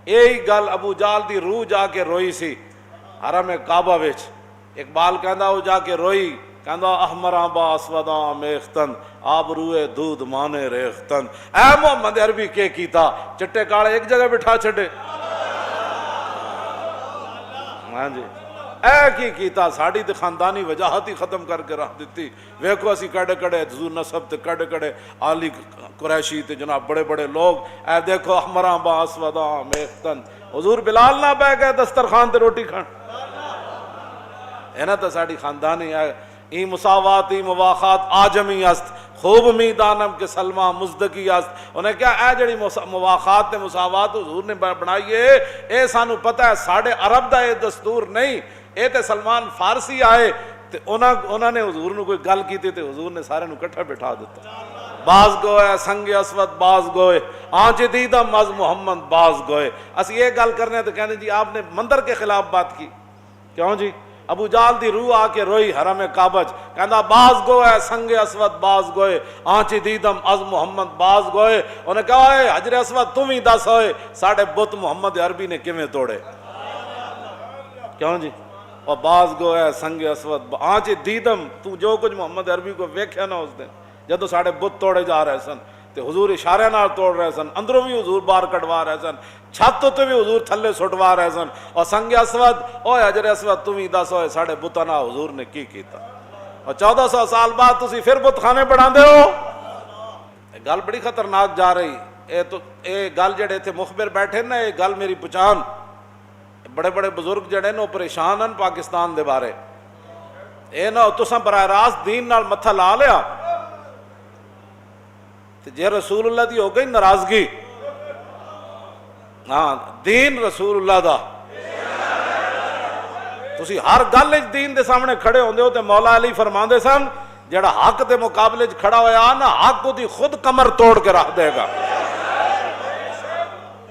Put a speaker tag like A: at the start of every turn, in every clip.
A: یہی گل ابو جال دی روح جا کے روئی سی حرم کعبہ وچ. اقبال کہندا وہ جا کے روئی کہندا احمراں با اسوداں میختن آبروئے دودھ مانے ریختن. اے محمد عربی کے کیتا چٹے کالے ایک جگہ بٹھا چھڈے. ہاں جی اے کی کیتا ساڑی تے خاندانی وجاہت ہی ختم کر کے رکھ دیتی. ویکھو اسی کڑے کڑے حضور نسب تے کڑے کڑے عالی قریشی تے جناب بڑے بڑے لوگ. اے دیکھو احمراں با اسوداں میختن. حضور بلال نہ بہ گئے دسترخوان تے روٹی کھان. ہے نا تو ساڑی خاندانی ہے. ای مساوات ای مواخات آجمی است خوب می دانم کہ سلمہ مزدکی است. انہیں کیا اے جڑی مواخات تے مساوات حضور نے بنائی ہے اے سانو پتہ ہے ساڑھے عرب دا اے دستور نہیں. اے تے سلمان فارسی آئے تے انہوں نے حضور نے کوئی گل کی تے حضور نے سارے نو کٹھا بٹھا دیتا. باز گوئے سنگ اسود باز گوئے آنچ دیدم از محمد باز گوئے. اسی یہ گل کرنے تو کہنے جی آپ نے مندر کے خلاف بات کی. کیوں جی ابو جال دی روح آ کے روئی حرم کعبہ کہندا باز گوئے سنگ اسود باز گوئے آنچ دیدم از محمد باز گوئے. انہیں کہا اے حجر اسود تم ہی دس ہوئے ساڑھے بت محمد عربی نے کیویں توڑے. کیوں جی اور باز گوئے سنگ اسود آنچ دیدم تو جو کچھ محمد عربی کو ویکھیا نا اس دن جدو ساڑھے بت توڑے جا رہے سن تے حضور اشارے نال توڑ رہے سن. اندروں بھی حضور باہر کٹوا رہے سن چھت تے بھی حضور تھلے سٹوا رہے سن. اور سنگ اسود اوے حجر اسود تم ہی دس ہوئے ساڑھے بتانا حضور نے کی کیتا. اور 1400 سال بعد تسی پھر بت خانے بنا دے ہو. گل بڑی خطرناک جا رہی. اے گل جڑے تھے مخبر بیٹھے نا یہ گل میری پہچان بڑے بڑے بزرگ جڑے نا پریشان ہیں پاکستان دے بارے. اے نا تساں براہ راست دین نال متھا لا لیا تے جے رسول اللہ دی ہو گئی ناراضگی. ہاں دین رسول اللہ دا تسی ہر گل وچ دین دے سامنے کھڑے ہوندے ہو تے مولا علی فرماندے سن جڑا حق دے مقابلے وچ کھڑا ہویا نا حق دی خود کمر توڑ کے رکھ دے گا.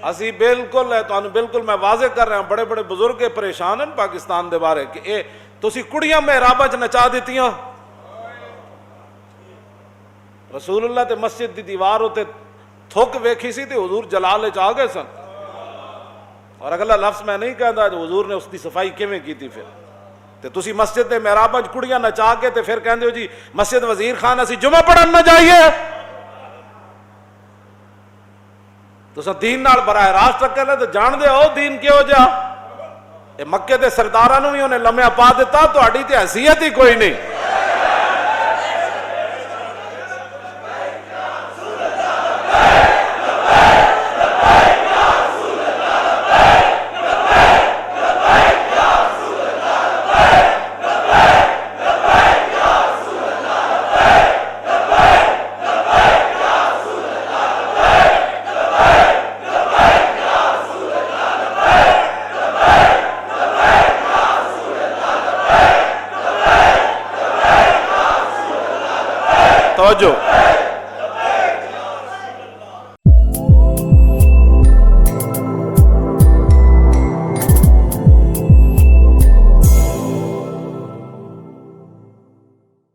A: اسی بالکل ہے تو بالکل میں واضح کر رہا ہوں بڑے بڑے بزرگ پریشان ہیں پاکستان دے بارے کہ اے تسی کڑیاں محراب وچ نچا دیتیاں. رسول اللہ تے مسجد دی دیوار ہوتے تھوک ویکھی سی تے حضور جلال وچ آ گئے سن. اور اگلا لفظ میں نہیں کہندا جو حضور نے اس دی صفائی کیویں کیتی پھر تے تسی مسجد دے محراب وچ کڑیاں نچا کے تے پھر کہندے ہو جی مسجد وزیر خان اسی جمعہ پڑھن نہ جائیے. تو دین نال براہ راست رکھ لے تو جان دے ہو دین کیوں جا. اے مکے دے سرداراں نوں بھی انہیں لمحہ پا دیتا تہاڈی تے حیثیت ہی کوئی نہیں. توجہ